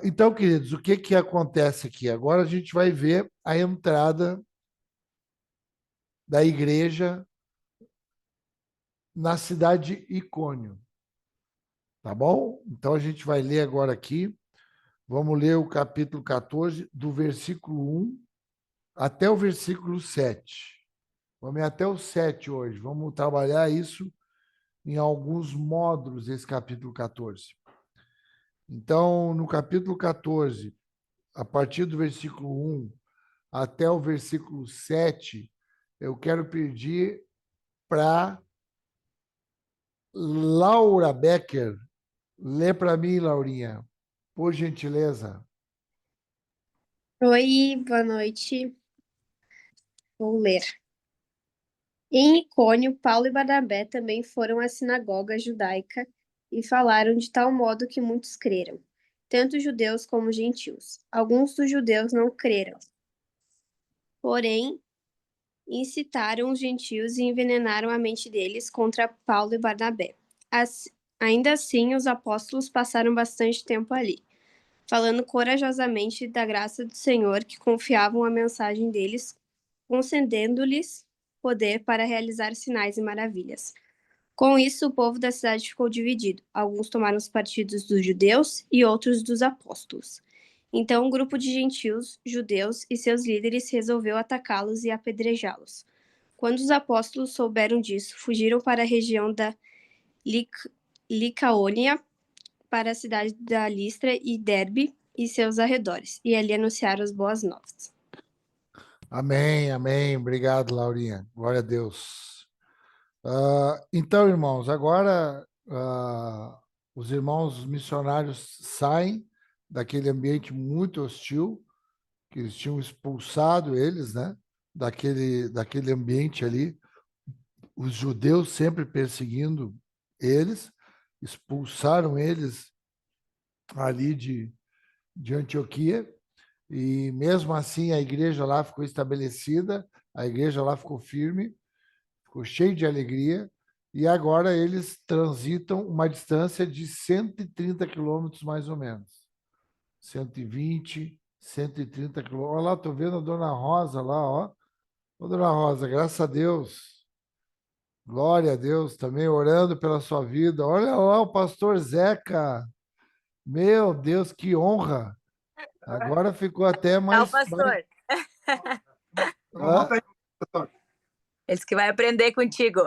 Então, queridos, o que que acontece aqui? Agora a gente vai ver a entrada da igreja na cidade de Icônio, tá bom? Então a gente vai ler agora aqui. Vamos ler o capítulo 14, do versículo 1 até o versículo 7. Vamos ir até o 7 hoje. Vamos trabalhar isso em alguns módulos, esse capítulo 14. Então, no capítulo 14, a partir do versículo 1 até o versículo 7, eu quero pedir para Laura Becker ler para mim, Laurinha, por gentileza. Oi, boa noite. Vou ler. Em Icônio, Paulo e Barnabé também foram à sinagoga judaica e falaram de tal modo que muitos creram, tanto judeus como gentios. Alguns dos judeus não creram, porém incitaram os gentios e envenenaram a mente deles contra Paulo e Barnabé. As- Ainda assim, os apóstolos passaram bastante tempo ali, falando corajosamente da graça do Senhor, que confiavam a mensagem deles, concedendo-lhes poder para realizar sinais e maravilhas. Com isso, o povo da cidade ficou dividido. Alguns tomaram os partidos dos judeus e outros dos apóstolos. Então, um grupo de gentios, judeus e seus líderes resolveu atacá-los e apedrejá-los. Quando os apóstolos souberam disso, fugiram para a região da Licaônia, para a cidade da Listra e Derbe e seus arredores, e ali anunciaram as boas novas. Amém, amém. Obrigado, Laurinha. Glória a Deus. Então, irmãos, agora os irmãos missionários saem daquele ambiente muito hostil, que eles tinham expulsado eles, né? Daquele ambiente ali. Os judeus sempre perseguindo eles, expulsaram eles ali de Antioquia, e mesmo assim a igreja lá ficou estabelecida, a igreja lá ficou firme, ficou cheio de alegria, e agora eles transitam uma distância de 130 quilômetros, mais ou menos. 120, 130 quilômetros. Olha lá, estou vendo a Dona Rosa lá, ó. Ô, Dona Rosa, graças a Deus. Glória a Deus, também orando pela sua vida. Olha lá o pastor Zeca. Meu Deus, que honra. Agora ficou até Tá, o mais... pastor. Hã? Esse que vai aprender contigo.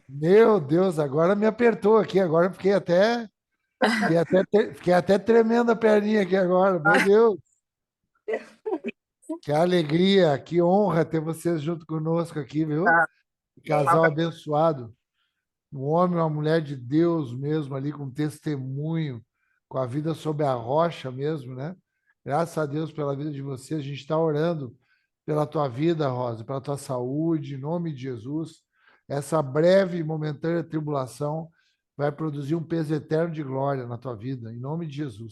Meu Deus, agora me apertou aqui, agora fiquei até tremendo a perninha aqui agora. Meu Deus, que alegria, que honra ter vocês junto conosco aqui, viu? Casal abençoado, um homem e uma mulher de Deus mesmo ali, com testemunho, com a vida sob a rocha mesmo, né? Graças a Deus pela vida de vocês, a gente está orando pela tua vida, Rosa, pela tua saúde, em nome de Jesus. Essa breve e momentânea tribulação vai produzir um peso eterno de glória na tua vida, em nome de Jesus.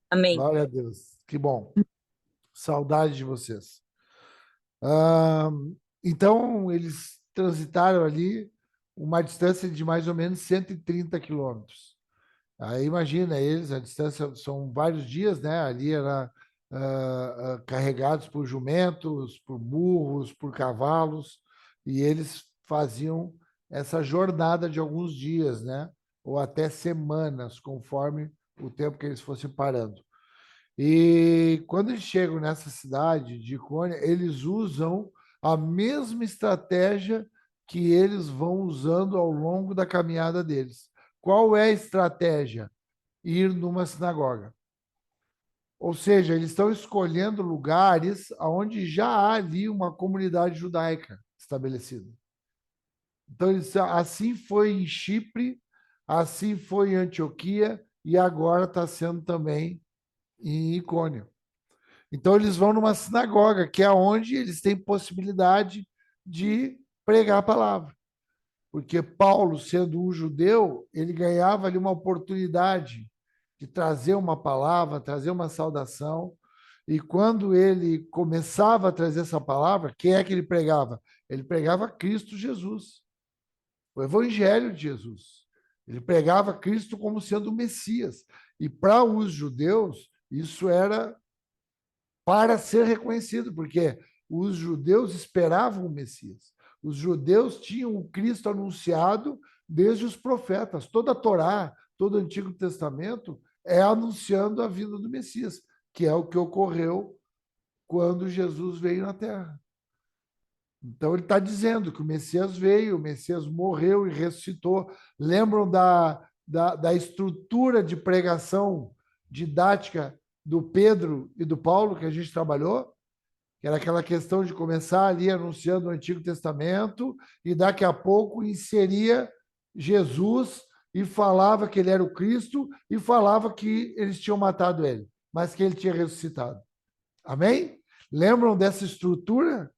Amém. Glória a Deus. Que bom. Saudade de vocês. Ah, então, eles transitaram ali uma distância de mais ou menos 130 quilômetros. Aí imagina eles, a distância são vários dias, né? Ali era carregados por jumentos, por burros, por cavalos, e eles faziam essa jornada de alguns dias, né? Ou até semanas, conforme o tempo que eles fossem parando. E quando eles chegam nessa cidade de Icônia, eles usam a mesma estratégia que eles vão usando ao longo da caminhada deles. Qual é a estratégia? Ir numa sinagoga. Ou seja, eles estão escolhendo lugares onde já há ali uma comunidade judaica estabelecida. Então, assim foi em Chipre, assim foi em Antioquia e agora está sendo também em Icônio. Então, eles vão numa sinagoga, que é onde eles têm possibilidade de pregar a palavra. Porque Paulo, sendo um judeu, ele ganhava ali uma oportunidade de trazer uma palavra, trazer uma saudação. E quando ele começava a trazer essa palavra, quem é que ele pregava? Ele pregava Cristo Jesus, o Evangelho de Jesus. Ele pregava Cristo como sendo o Messias. E para os judeus, isso era para ser reconhecido, porque os judeus esperavam o Messias. Os judeus tinham o Cristo anunciado desde os profetas. Toda a Torá, todo o Antigo Testamento é anunciando a vinda do Messias, que é o que ocorreu quando Jesus veio na Terra. Então, ele está dizendo que o Messias veio, o Messias morreu e ressuscitou. Lembram da estrutura de pregação didática do Pedro e do Paulo que a gente trabalhou? Que era aquela questão de começar ali anunciando o Antigo Testamento e daqui a pouco inseria Jesus e falava que ele era o Cristo e falava que eles tinham matado ele, mas que ele tinha ressuscitado. Amém? Lembram dessa estrutura?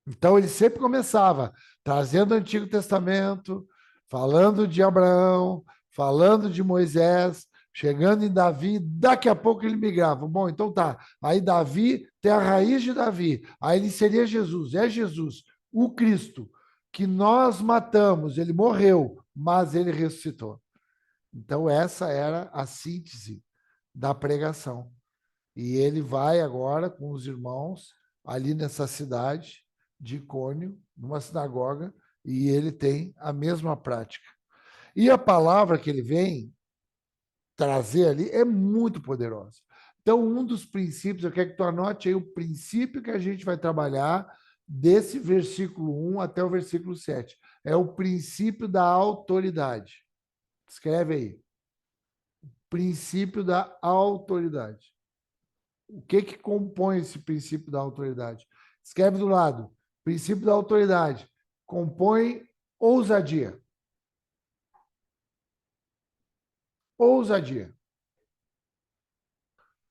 Então, ele sempre começava trazendo o Antigo Testamento, falando de Abraão, falando de Moisés, chegando em Davi, daqui a pouco ele migrava. Bom, então tá. Aí Davi tem a raiz de Davi. Aí ele seria Jesus. É Jesus, o Cristo, que nós matamos. Ele morreu, mas ele ressuscitou. Então, essa era a síntese da pregação. E ele vai agora com os irmãos ali nessa cidade de Icônio, numa sinagoga, e ele tem a mesma prática. E a palavra que ele vem trazer ali é muito poderosa. Então, um dos princípios, eu quero que tu anote aí o princípio que a gente vai trabalhar desse versículo 1 até o versículo 7. É o princípio da autoridade. Escreve aí. Princípio da autoridade. O que compõe esse princípio da autoridade? Escreve do lado. Princípio da autoridade compõe ousadia. Ousadia.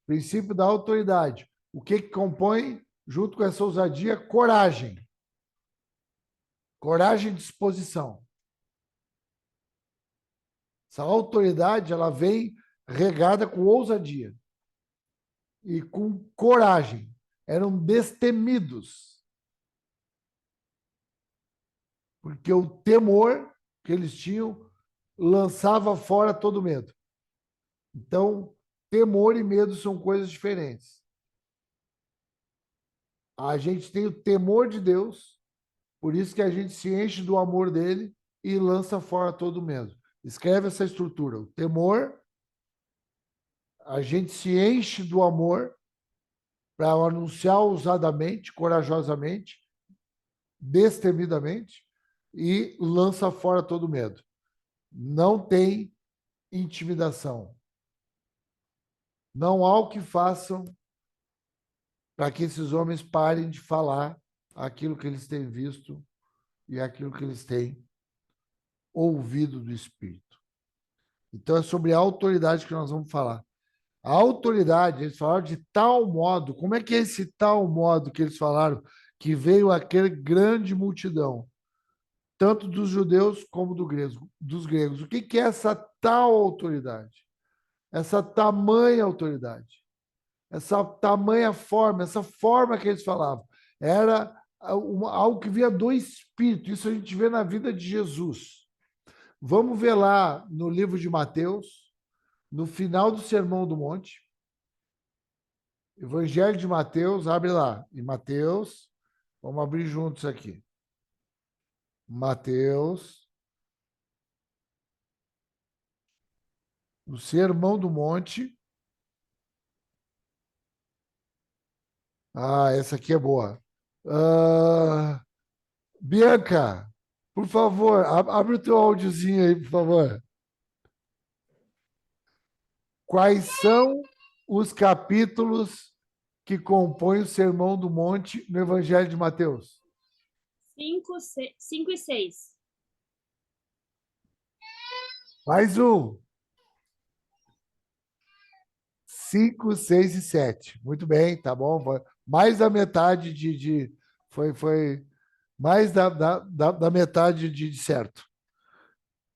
Princípio da autoridade. O que compõe, junto com essa ousadia, coragem. Coragem e disposição. Essa autoridade, ela vem regada com ousadia e com coragem. Eram destemidos. Porque o temor que eles tinham lançava fora todo medo. Então, temor e medo são coisas diferentes. A gente tem o temor de Deus, por isso que a gente se enche do amor dele e lança fora todo medo. Escreve essa estrutura. O temor, a gente se enche do amor para anunciar ousadamente, corajosamente, destemidamente, e lança fora todo medo. Não tem intimidação. Não há o que façam para que esses homens parem de falar aquilo que eles têm visto e aquilo que eles têm ouvido do Espírito. Então, é sobre a autoridade que nós vamos falar. A autoridade, eles falaram de tal modo, como é que é esse tal modo que eles falaram, que veio aquela grande multidão, tanto dos judeus como dos gregos. O que é essa tal autoridade? Essa tamanha autoridade? Essa tamanha forma, essa forma que eles falavam, era algo que vinha do Espírito. Isso a gente vê na vida de Jesus. Vamos ver lá no livro de Mateus, no final do Sermão do Monte, Evangelho de Mateus, abre lá, em Mateus, vamos abrir juntos aqui. Mateus, no Sermão do Monte. Ah, essa aqui é boa. Bianca, por favor, abre o teu áudiozinho aí, por favor. Quais são os capítulos que compõem o Sermão do Monte no Evangelho de Mateus? 5 e 6. Mais um. 5, 6 e 7. Muito bem, tá bom. Mais da metade foi mais da metade de certo.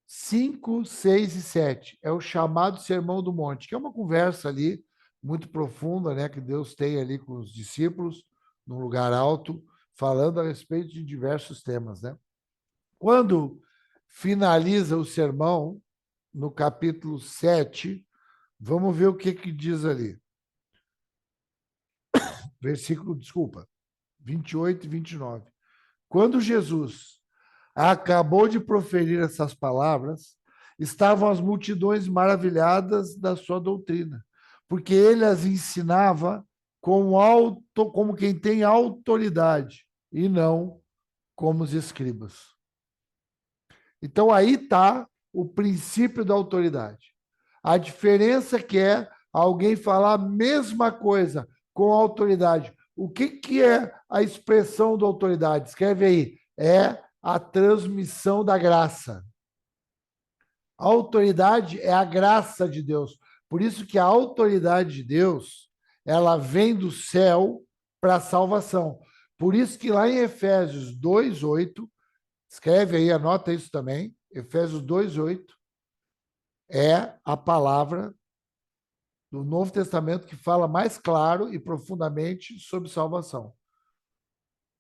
5, 6 e 7 é o chamado Sermão do Monte, que é uma conversa ali muito profunda, né, que Deus tem ali com os discípulos, num lugar alto, falando a respeito de diversos temas, né? Quando finaliza o sermão, no capítulo 7, Vamos ver o que diz ali. Versículo, desculpa, 28 e 29. Quando Jesus acabou de proferir essas palavras, estavam as multidões maravilhadas da sua doutrina, porque ele as ensinava como quem tem autoridade, e não como os escribas. Então aí está o princípio da autoridade. A diferença que é alguém falar a mesma coisa com autoridade. O que é a expressão da autoridade? Escreve aí. É a transmissão da graça. A autoridade é a graça de Deus. Por isso que a autoridade de Deus, ela vem do céu para a salvação. Por isso que lá em Efésios 2:8, escreve aí, anota isso também, Efésios 2:8, é a palavra do Novo Testamento que fala mais claro e profundamente sobre salvação.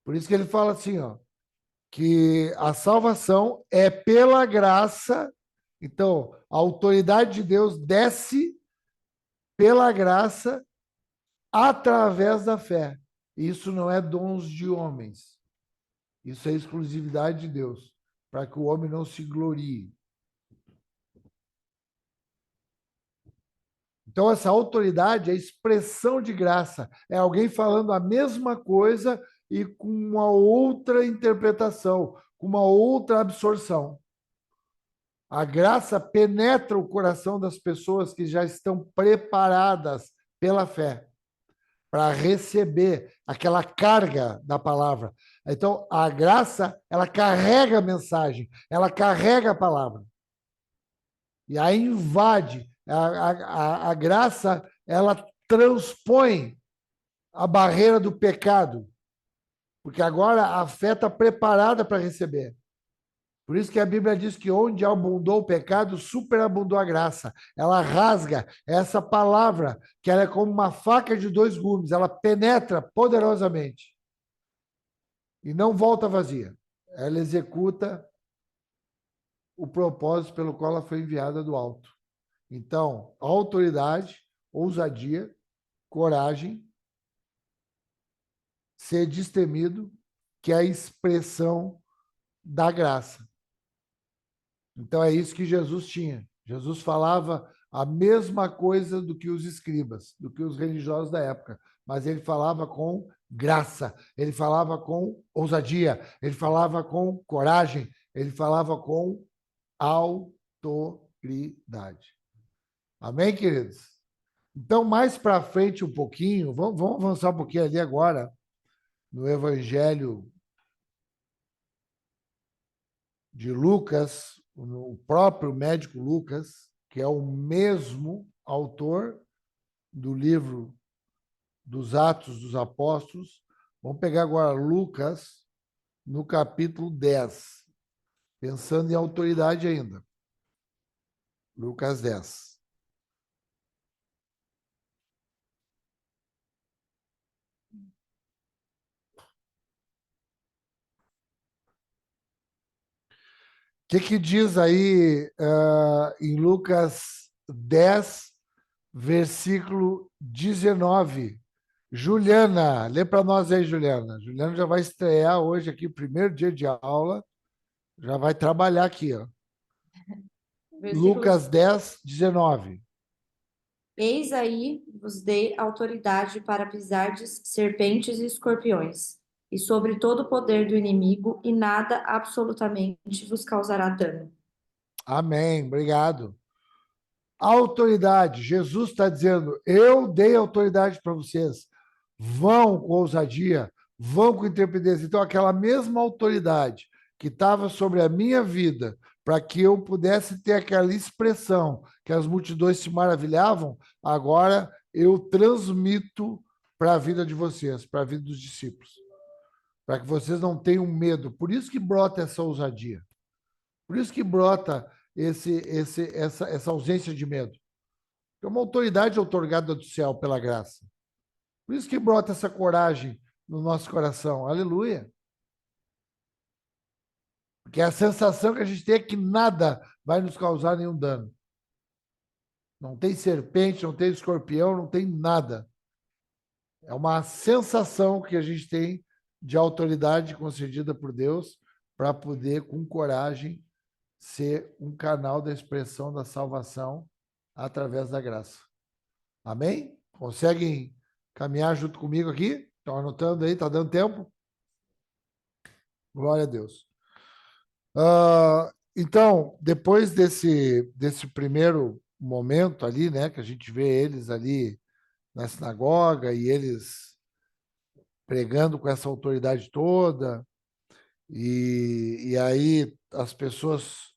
Por isso que ele fala assim, ó, que a salvação é pela graça. Então, a autoridade de Deus desce pela graça através da fé. Isso não é dons de homens. Isso é exclusividade de Deus, para que o homem não se glorie. Então, essa autoridade é expressão de graça. É alguém falando a mesma coisa e com uma outra interpretação, com uma outra absorção. A graça penetra o coração das pessoas que já estão preparadas pela fé para receber aquela carga da palavra. Então, a graça, ela carrega a mensagem, ela carrega a palavra. E aí invade. A graça, ela transpõe a barreira do pecado, porque agora a fé está preparada para receber. Por isso que a Bíblia diz que onde abundou o pecado, superabundou a graça. Ela rasga essa palavra, que ela é como uma faca de dois gumes, ela penetra poderosamente e não volta vazia. Ela executa o propósito pelo qual ela foi enviada do alto. Então, autoridade, ousadia, coragem, ser destemido, que é a expressão da graça. Então é isso que Jesus tinha. Jesus falava a mesma coisa do que os escribas, do que os religiosos da época, mas ele falava com graça, ele falava com ousadia, ele falava com coragem, ele falava com autoridade. Amém, queridos? Então, mais para frente um pouquinho, vamos avançar um pouquinho ali agora, no Evangelho de Lucas, o próprio médico Lucas, que é o mesmo autor do livro dos Atos dos Apóstolos. Vamos pegar agora Lucas, no capítulo 10, pensando em autoridade ainda. Lucas 10. O que diz aí em Lucas 10, versículo 19? Juliana, lê para nós aí, Juliana. Juliana já vai estrear hoje aqui, primeiro dia de aula, já vai trabalhar aqui, ó. Lucas 10, 19. Eis aí vos dei autoridade para pisardes serpentes e escorpiões, e sobre todo o poder do inimigo, e nada absolutamente vos causará dano. Amém, obrigado. Autoridade, Jesus está dizendo, eu dei autoridade para vocês. Vão com ousadia, vão com intrepidez. Então, aquela mesma autoridade que estava sobre a minha vida, para que eu pudesse ter aquela expressão que as multidões se maravilhavam, agora eu transmito para a vida de vocês, para a vida dos discípulos, para que vocês não tenham medo. Por isso que brota essa ousadia. Por isso que brota essa ausência de medo. É uma autoridade outorgada do céu pela graça. Por isso que brota essa coragem no nosso coração. Aleluia. Porque a sensação que a gente tem é que nada vai nos causar nenhum dano. Não tem serpente, não tem escorpião, não tem nada. É uma sensação que a gente tem de autoridade concedida por Deus para poder, com coragem, ser um canal da expressão da salvação através da graça. Amém? Conseguem caminhar junto comigo aqui? Estão anotando aí? Está dando tempo? Glória a Deus. Então, depois desse primeiro momento ali, né, que a gente vê eles ali na sinagoga e eles pregando com essa autoridade toda, e aí as pessoas,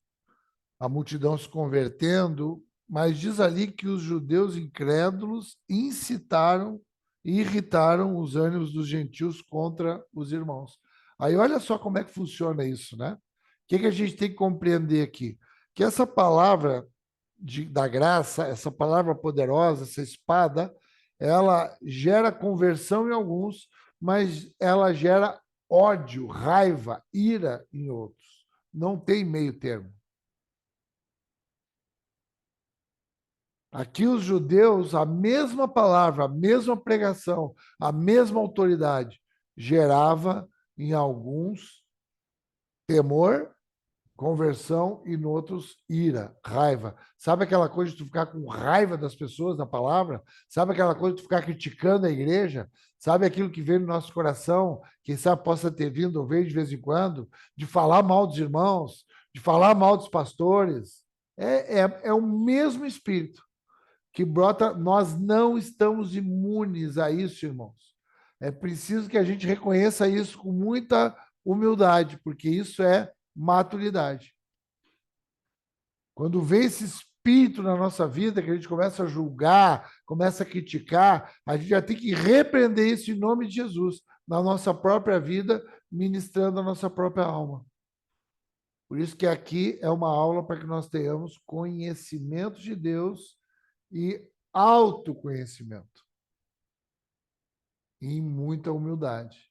a multidão se convertendo, mas diz ali que os judeus incrédulos incitaram e irritaram os ânimos dos gentios contra os irmãos. Aí olha só como é que funciona isso, né? O que a gente tem que compreender aqui? Que essa palavra da graça, essa palavra poderosa, essa espada, ela gera conversão em alguns, mas ela gera ódio, raiva, ira em outros. Não tem meio termo. Aqui os judeus, a mesma palavra, a mesma pregação, a mesma autoridade gerava em alguns temor, conversão e em outros ira, raiva. Sabe aquela coisa de tu ficar com raiva das pessoas da palavra? Sabe aquela coisa de tu ficar criticando a igreja? Sabe aquilo que vem no nosso coração, quem sabe possa ter vindo ou veio de vez em quando, de falar mal dos irmãos, de falar mal dos pastores? É o mesmo espírito que brota. Nós não estamos imunes a isso, irmãos. É preciso que a gente reconheça isso com muita humildade, porque isso é maturidade. Quando vem esse espírito na nossa vida, que a gente começa a julgar, começa a criticar, a gente já tem que repreender isso em nome de Jesus, na nossa própria vida, ministrando a nossa própria alma. Por isso que aqui é uma aula para que nós tenhamos conhecimento de Deus e autoconhecimento. E muita humildade.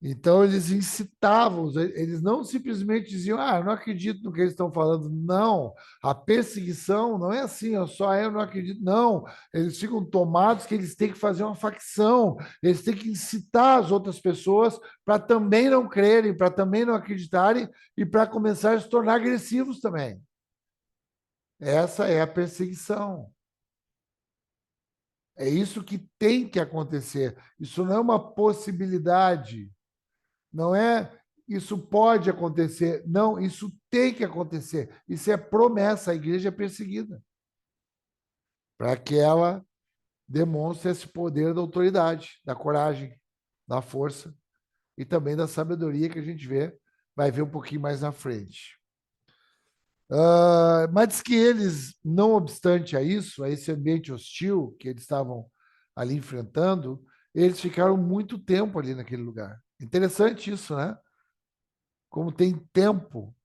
Então, eles incitavam, eles não simplesmente diziam, eu não acredito no que eles estão falando. Não, a perseguição não é assim, eu não acredito. Não, eles ficam tomados que eles têm que fazer uma facção, eles têm que incitar as outras pessoas para também não crerem, para também não acreditarem e para começar a se tornar agressivos também. Essa é a perseguição. É isso que tem que acontecer. Isso não é uma possibilidade. Não é isso pode acontecer. Não, isso tem que acontecer. Isso é promessa. A igreja é perseguida para que ela demonstre esse poder da autoridade, da coragem, da força e também da sabedoria que a gente vai ver um pouquinho mais na frente. Mas diz que eles, não obstante a isso, a esse ambiente hostil que eles estavam ali enfrentando, eles ficaram muito tempo ali naquele lugar. Interessante isso, né? Como tem tempo,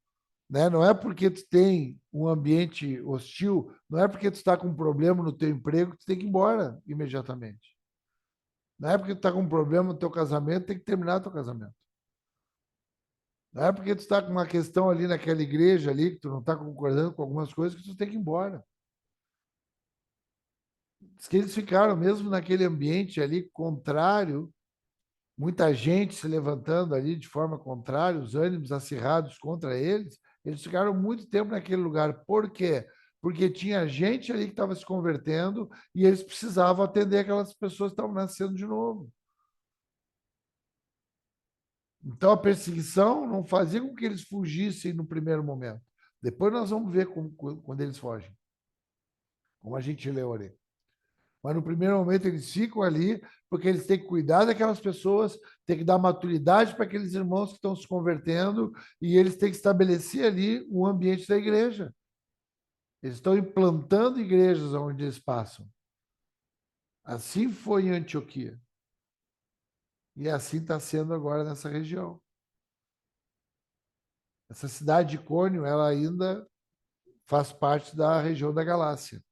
né? Não é porque tu tem um ambiente hostil, não é porque tu está com um problema no teu emprego que tu tem que ir embora imediatamente. Não é porque tu está com um problema no teu casamento, tem que terminar teu casamento. Não é porque tu está com uma questão ali naquela igreja ali, que tu não está concordando com algumas coisas, que tu tem que ir embora. Diz que eles ficaram mesmo naquele ambiente ali contrário, muita gente se levantando ali de forma contrária, os ânimos acirrados contra eles, eles ficaram muito tempo naquele lugar. Por quê? Porque tinha gente ali que estava se convertendo e eles precisavam atender aquelas pessoas que estavam nascendo de novo. Então, a perseguição não fazia com que eles fugissem no primeiro momento. Depois nós vamos ver quando eles fogem. Como a gente leu ali. Mas no primeiro momento eles ficam ali porque eles têm que cuidar daquelas pessoas, têm que dar maturidade para aqueles irmãos que estão se convertendo e eles têm que estabelecer ali o ambiente da igreja. Eles estão implantando igrejas onde eles passam. Assim foi em Antioquia. E assim está sendo agora nessa região. Essa cidade de Icônio, ela ainda faz parte da região da Galácia.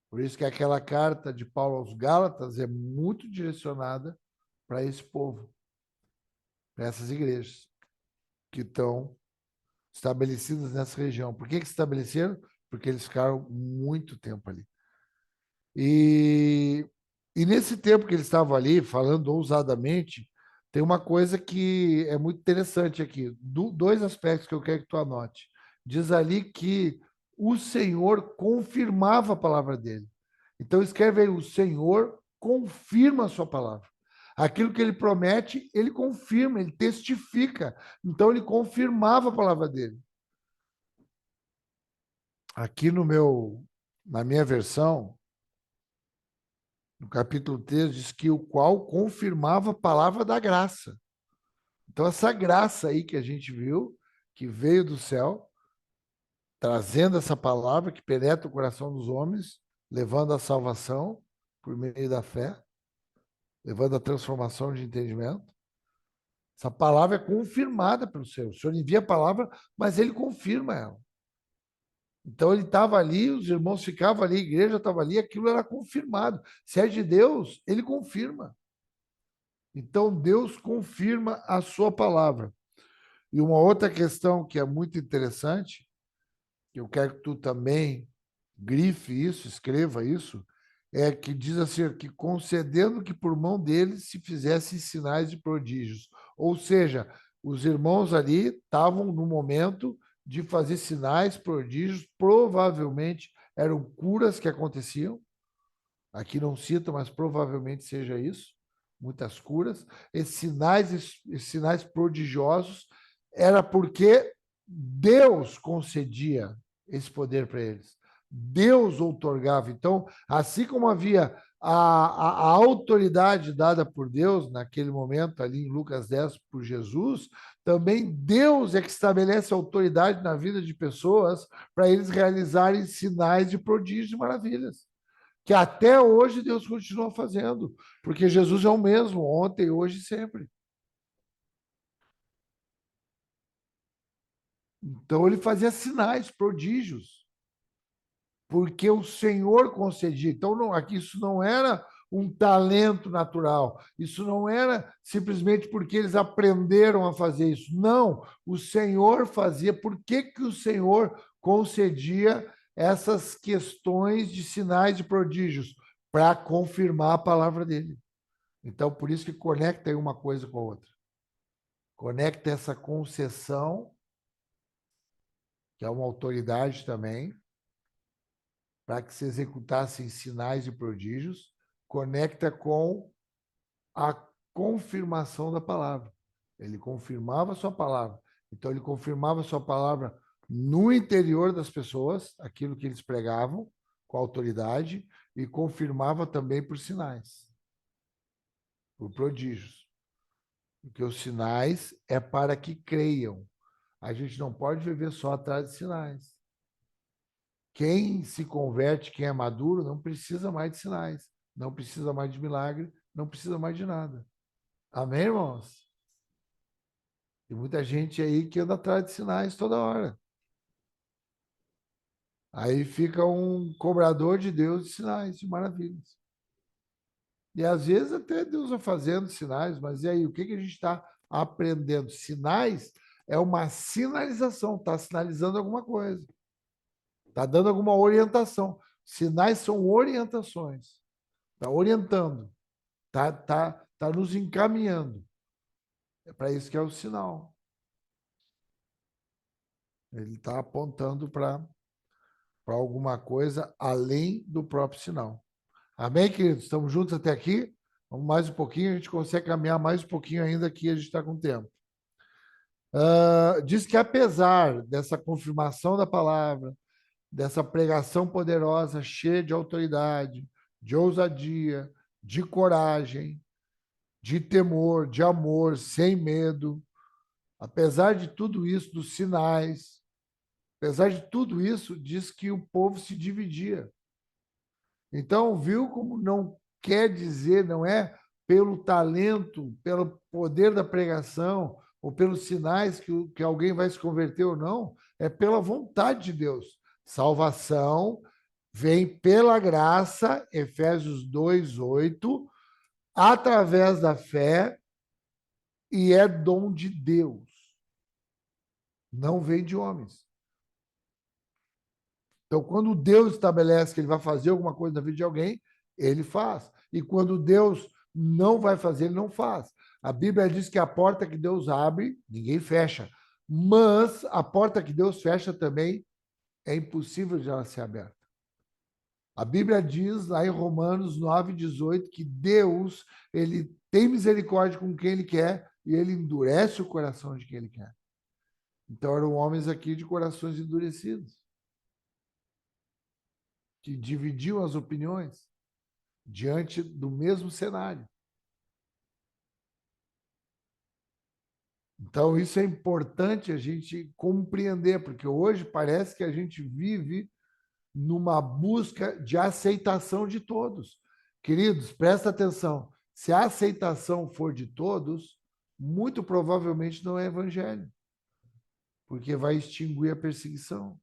Por isso que aquela carta de Paulo aos Gálatas é muito direcionada para esse povo, para essas igrejas que estão estabelecidas nessa região. Por que se estabeleceram? porque eles ficaram muito tempo ali. E nesse tempo que eles estavam ali, falando ousadamente, tem uma coisa que é muito interessante aqui. Dois aspectos que eu quero que tu anote. Diz ali que o Senhor confirmava a palavra dele. Então escreve aí, o Senhor confirma a sua palavra. Aquilo que ele promete, ele confirma, ele testifica. Então ele confirmava a palavra dele. Aqui na minha versão, no capítulo 3, diz que o qual confirmava a palavra da graça. Então, essa graça aí que a gente viu, que veio do céu, trazendo essa palavra que penetra o coração dos homens, levando a salvação por meio da fé, levando a transformação de entendimento. Essa palavra é confirmada pelo Senhor. O Senhor envia a palavra, mas ele confirma ela. Então ele estava ali, os irmãos ficavam ali, a igreja estava ali, aquilo era confirmado. Se é de Deus, ele confirma. Então Deus confirma a sua palavra. E uma outra questão que é muito interessante, que eu quero que tu também grife isso, escreva isso, é que diz assim, que concedendo que por mão deles se fizessem sinais e prodígios. Ou seja, os irmãos ali estavam no momento de fazer sinais, prodígios, provavelmente eram curas que aconteciam. Aqui não cita, mas provavelmente seja isso. Muitas curas. Esses sinais prodigiosos era porque Deus concedia esse poder para eles. Deus outorgava. Então, assim como havia a autoridade dada por Deus, naquele momento, ali em Lucas 10, por Jesus, também Deus é que estabelece autoridade na vida de pessoas para eles realizarem sinais de prodígios e maravilhas. Que até hoje Deus continua fazendo, porque Jesus é o mesmo, ontem, hoje e sempre. Então ele fazia sinais, prodígios, porque o Senhor concedia. Então aqui isso não era um talento natural, isso não era simplesmente porque eles aprenderam a fazer isso. Não, o Senhor fazia. Por que o Senhor concedia essas questões de sinais e prodígios? Para confirmar a palavra dele. Então, por isso que conecta aí uma coisa com a outra. Conecta essa concessão, que é uma autoridade também, para que se executassem sinais e prodígios, conecta com a confirmação da palavra. Ele confirmava a sua palavra. Então, ele confirmava a sua palavra no interior das pessoas, aquilo que eles pregavam, com autoridade, e confirmava também por sinais, por prodígios. Porque os sinais é para que creiam. A gente não pode viver só atrás de sinais. Quem se converte, quem é maduro, não precisa mais de sinais, não precisa mais de milagre, não precisa mais de nada. Amém, irmãos? Tem muita gente aí que anda atrás de sinais toda hora. Aí fica um cobrador de Deus de sinais, de maravilhas. E às vezes até Deus vai fazendo sinais, mas e aí, o que a gente está aprendendo? Sinais é uma sinalização, está sinalizando alguma coisa. Está dando alguma orientação. Sinais são orientações. Está orientando. Tá nos encaminhando. É para isso que é o sinal. Ele está apontando para alguma coisa além do próprio sinal. Amém, queridos? Estamos juntos até aqui? Vamos mais um pouquinho, a gente consegue caminhar mais um pouquinho ainda aqui, a gente está com tempo. Diz que apesar dessa confirmação da palavra, dessa pregação poderosa, cheia de autoridade, de ousadia, de coragem, de temor, de amor, sem medo, apesar de tudo isso, dos sinais, apesar de tudo isso, diz que o povo se dividia. Então, viu como não quer dizer, não é pelo talento, pelo poder da pregação, ou pelos sinais que alguém vai se converter ou não, é pela vontade de Deus. Salvação vem pela graça, Efésios 2:8, através da fé, e é dom de Deus. Não vem de homens. Então, quando Deus estabelece que ele vai fazer alguma coisa na vida de alguém, ele faz. E quando Deus não vai fazer, ele não faz. A Bíblia diz que a porta que Deus abre, ninguém fecha. Mas a porta que Deus fecha também é impossível de ela ser aberta. A Bíblia diz lá em Romanos 9:18 que Deus, ele tem misericórdia com quem ele quer e ele endurece o coração de quem ele quer. Então eram homens aqui de corações endurecidos, que dividiam as opiniões diante do mesmo cenário. Então isso é importante a gente compreender, porque hoje parece que a gente vive numa busca de aceitação de todos. Queridos, presta atenção. Se a aceitação for de todos, muito provavelmente não é evangelho, porque vai extinguir a perseguição.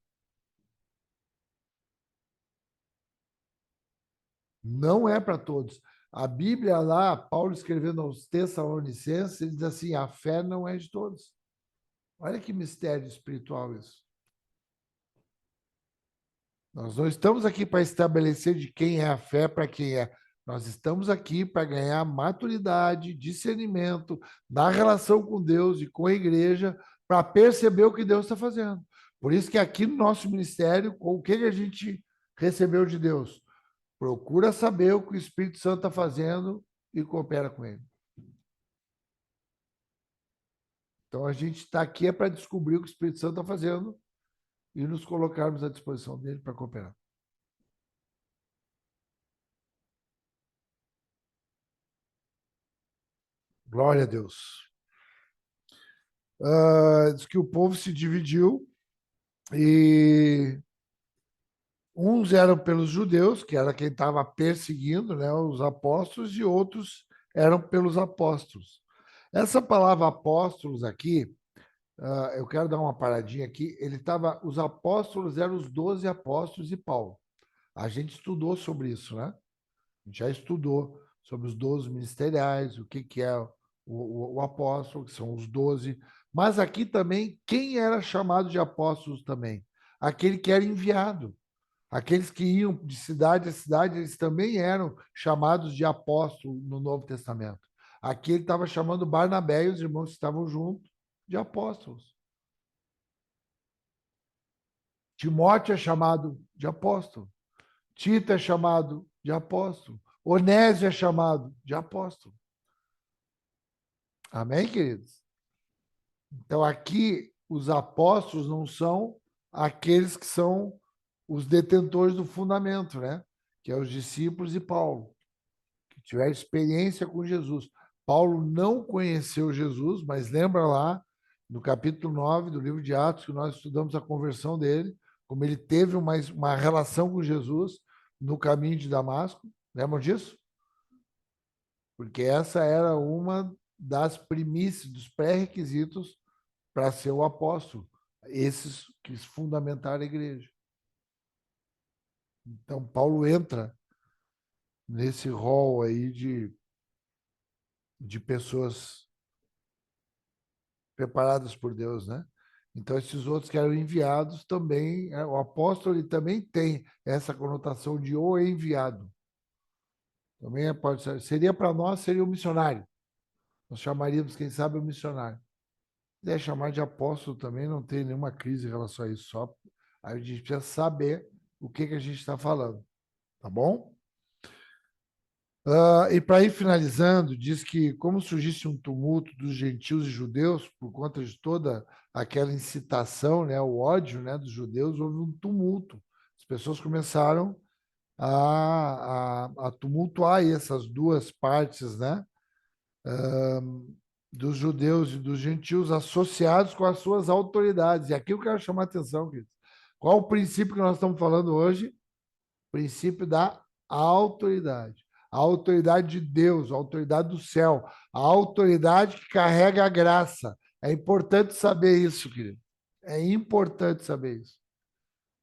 Não é para todos. A Bíblia lá, Paulo escrevendo aos Tessalonicenses, ele diz assim, a fé não é de todos. Olha que mistério espiritual isso. Nós não estamos aqui para estabelecer de quem é a fé para quem é. Nós estamos aqui para ganhar maturidade, discernimento na relação com Deus e com a igreja, para perceber o que Deus está fazendo. Por isso que aqui no nosso ministério, o que a gente recebeu de Deus? Procura saber o que o Espírito Santo está fazendo e coopera com ele. Então a gente está aqui para descobrir o que o Espírito Santo está fazendo e nos colocarmos à disposição dele para cooperar. Glória a Deus. Diz que o povo se dividiu e uns eram pelos judeus, que era quem estava perseguindo, né, os apóstolos, e outros eram pelos apóstolos. Essa palavra apóstolos aqui, eu quero dar uma paradinha aqui. Os apóstolos eram os 12 apóstolos e Paulo. A gente estudou sobre isso, né? A gente já estudou sobre os 12 ministeriais, o que é o apóstolo, que são os 12. Mas aqui também, quem era chamado de apóstolos também? Aquele que era enviado. Aqueles que iam de cidade a cidade, eles também eram chamados de apóstolos no Novo Testamento. Aqui ele estava chamando Barnabé e os irmãos que estavam juntos de apóstolos. Timóteo é chamado de apóstolo. Tito é chamado de apóstolo. Onésio é chamado de apóstolo. Amém, queridos? Então, aqui, os apóstolos não são aqueles que são os detentores do fundamento, né? Que é os discípulos e Paulo, que tiveram experiência com Jesus. Paulo não conheceu Jesus, mas lembra lá, no capítulo 9 do livro de Atos, que nós estudamos a conversão dele, como ele teve uma relação com Jesus no caminho de Damasco. Lembram disso? Porque essa era uma das primícias, dos pré-requisitos para ser o apóstolo, esses que fundamentaram a igreja. Então, Paulo entra nesse rol aí de pessoas preparadas por Deus, né? Então, esses outros que eram enviados também, o apóstolo ele também tem essa conotação de o enviado. Também pode ser, seria para nós, seria o missionário. Nós chamaríamos, quem sabe, o missionário. Se quiser chamar de apóstolo também, não tem nenhuma crise em relação a isso. Só a gente precisa saber o que a gente está falando. Tá bom? E para ir finalizando, diz que como surgisse um tumulto dos gentios e judeus, por conta de toda aquela incitação, né, o ódio, né, dos judeus, houve um tumulto. As pessoas começaram a tumultuar essas duas partes, né, dos judeus e dos gentios associados com as suas autoridades. E aqui eu quero chamar a atenção, queridos. Qual o princípio que nós estamos falando hoje? O princípio da autoridade. A autoridade de Deus, a autoridade do céu, a autoridade que carrega a graça. É importante saber isso, querido. É importante saber isso.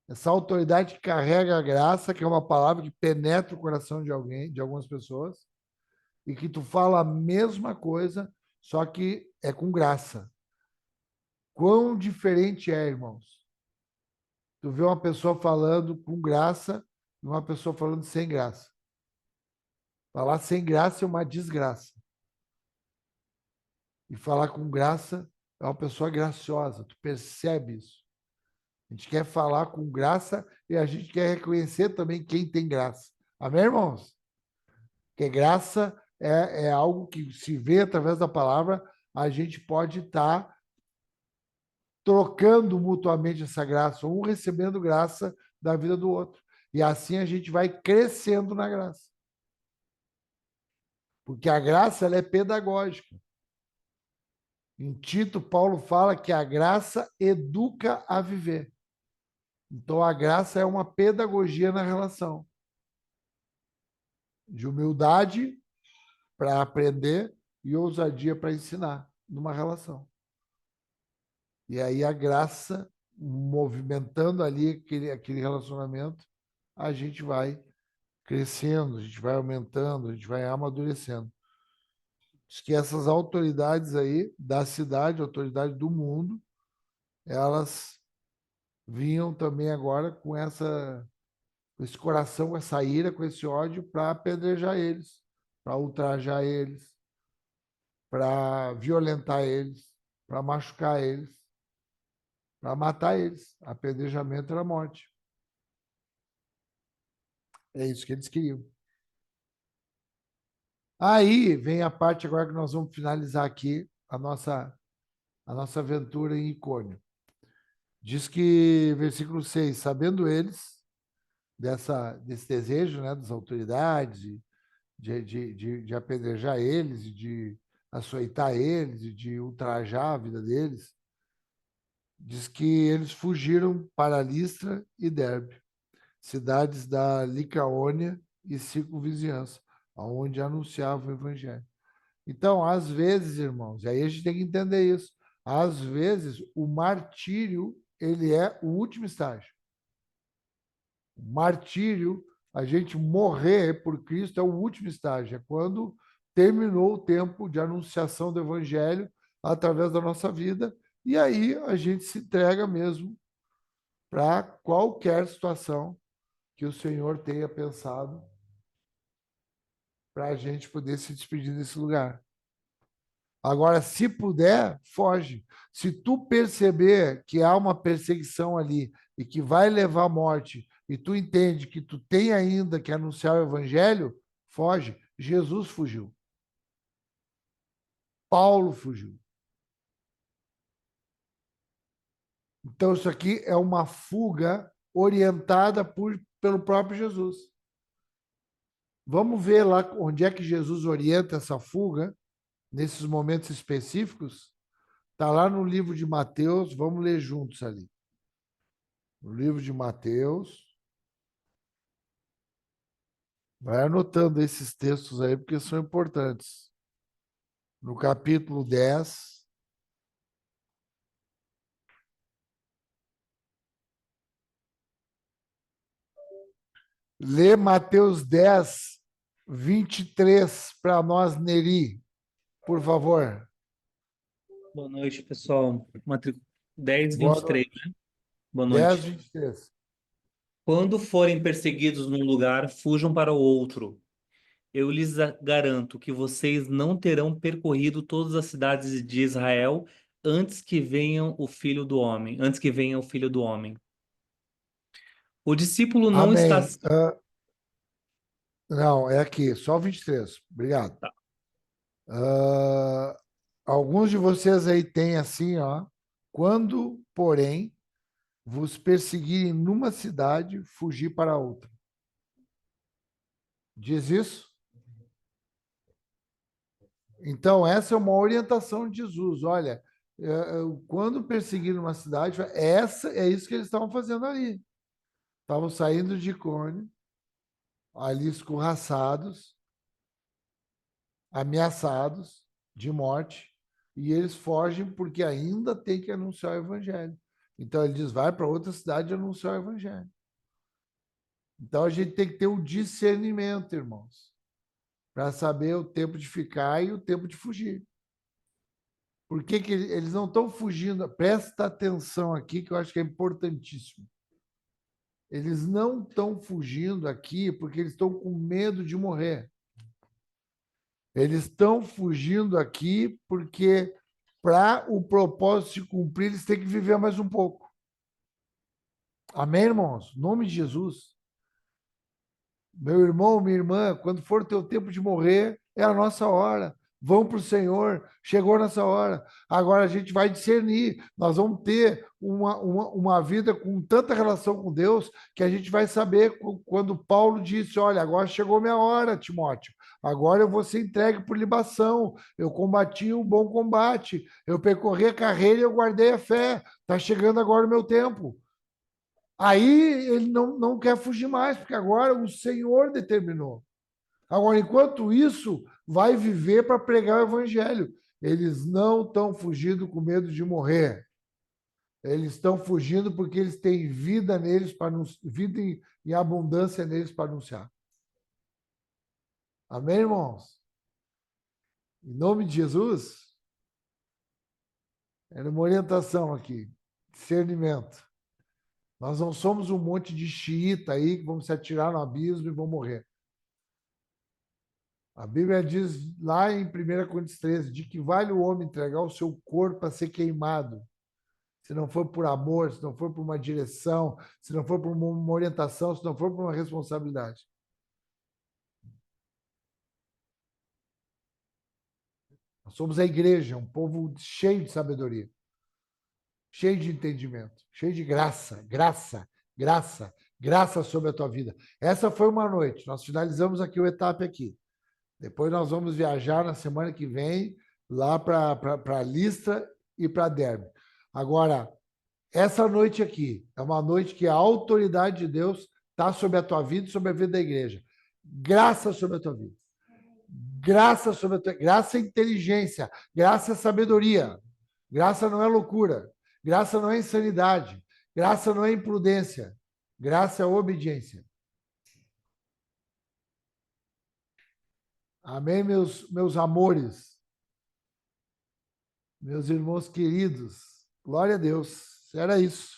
Essa autoridade que carrega a graça, que é uma palavra que penetra o coração de alguém, de algumas pessoas, e que tu fala a mesma coisa, só que é com graça. Quão diferente é, irmãos? Tu vê uma pessoa falando com graça e uma pessoa falando sem graça. Falar sem graça é uma desgraça. E falar com graça é uma pessoa graciosa. Tu percebe isso? A gente quer falar com graça e a gente quer reconhecer também quem tem graça. Amém, irmãos? Porque graça é algo que se vê através da palavra, a gente pode estar trocando mutuamente essa graça, um recebendo graça da vida do outro. E assim a gente vai crescendo na graça. Porque a graça ela é pedagógica. Em Tito, Paulo fala que a graça educa a viver. Então, a graça é uma pedagogia na relação. De humildade para aprender e ousadia para ensinar numa relação. E aí a graça, movimentando ali aquele relacionamento, a gente vai crescendo, a gente vai aumentando, a gente vai amadurecendo. Diz que essas autoridades aí da cidade, autoridade do mundo, elas vinham também agora com esse coração, com essa ira, com esse ódio para apedrejar eles, para ultrajar eles, para violentar eles, para machucar eles, para matar eles. Apedrejamento era morte. É isso que eles queriam. Aí vem a parte agora que nós vamos finalizar aqui a nossa aventura em Icônio. Diz que, versículo 6, sabendo eles desse desejo, né, das autoridades de apedrejar eles, de açoitar eles, e de ultrajar a vida deles, diz que eles fugiram para Listra e Derbe, cidades da Licaônia e circunvizinhança, onde anunciavam o evangelho. Então, às vezes, irmãos, aí a gente tem que entender isso. Às vezes, o martírio, ele é o último estágio. O martírio, a gente morrer por Cristo é o último estágio. É quando terminou o tempo de anunciação do evangelho através da nossa vida. E aí a gente se entrega mesmo para qualquer situação que o Senhor tenha pensado para a gente poder se despedir desse lugar. Agora, se puder, foge. Se tu perceber que há uma perseguição ali e que vai levar à morte, e tu entende que tu tem ainda que anunciar o evangelho, foge. Jesus fugiu. Paulo fugiu. Então, isso aqui é uma fuga orientada pelo próprio Jesus. Vamos ver lá onde é que Jesus orienta essa fuga, nesses momentos específicos. Está lá no livro de Mateus, vamos ler juntos ali. No livro de Mateus. Vai anotando esses textos aí, porque são importantes. No capítulo 10. Lê Mateus 10, 23 para nós, Neri, por favor. Boa noite, pessoal. Matrícula 10, Boa 23, noite. né? Boa 10, noite. 23. Quando forem perseguidos num lugar, fujam para o outro. Eu lhes garanto que vocês não terão percorrido todas as cidades de Israel antes que venham o Filho do Homem, antes que venha o Filho do Homem. O discípulo não está. Amém. Não, é aqui, só 23. Obrigado. Tá. Alguns de vocês aí têm assim, ó. Quando, porém, vos perseguirem numa cidade, fugir para outra. Diz isso? Então, essa é uma orientação de Jesus. Olha, quando perseguiram uma cidade, é isso que eles estavam fazendo ali. Estavam saindo de Icônio, ali escorraçados, ameaçados de morte, e eles fogem porque ainda tem que anunciar o evangelho. Então, ele diz, vai para outra cidade anunciar o evangelho. Então, a gente tem que ter o discernimento, irmãos, para saber o tempo de ficar e o tempo de fugir. Por que eles não estão fugindo? Presta atenção aqui, que eu acho que é importantíssimo. Eles não estão fugindo aqui porque eles estão com medo de morrer. Eles estão fugindo aqui porque, para o propósito se cumprir, eles têm que viver mais um pouco. Amém, irmãos? Em nome de Jesus. Meu irmão, minha irmã, quando for o teu tempo de morrer, é a nossa hora. Vão para o Senhor, chegou a nossa hora. Agora a gente vai discernir. Nós vamos ter uma vida com tanta relação com Deus que a gente vai saber quando Paulo disse: Olha, agora chegou minha hora, Timóteo. Agora eu vou ser entregue por libação. Eu combati o bom combate. Eu percorri a carreira e eu guardei a fé. Está chegando agora o meu tempo. Aí ele não quer fugir mais, porque agora o Senhor determinou. Agora, enquanto isso, vai viver para pregar o evangelho. Eles não estão fugindo com medo de morrer. Eles estão fugindo porque eles têm vida neles para vida em abundância neles para anunciar. Amém, irmãos? Em nome de Jesus, era uma orientação aqui, discernimento. Nós não somos um monte de xiita aí que vão se atirar no abismo e vão morrer. A Bíblia diz lá em 1 Coríntios 13, de que vale o homem entregar o seu corpo a ser queimado, se não for por amor, se não for por uma direção, se não for por uma orientação, se não for por uma responsabilidade. Nós somos a igreja, um povo cheio de sabedoria, cheio de entendimento, cheio de graça, graça sobre a tua vida. Essa foi uma noite. Nós finalizamos aqui o etapa aqui. Depois nós vamos viajar na semana que vem lá para Listra e para Derbe. Agora, essa noite aqui é uma noite que a autoridade de Deus está sobre a tua vida e sobre a vida da igreja. Graça sobre a tua vida. Graça sobre a tua graça é inteligência, graça é sabedoria. Graça não é loucura. Graça não é insanidade. Graça não é imprudência. Graça é obediência. Amém, meus amores, meus irmãos queridos. Glória a Deus. Era isso.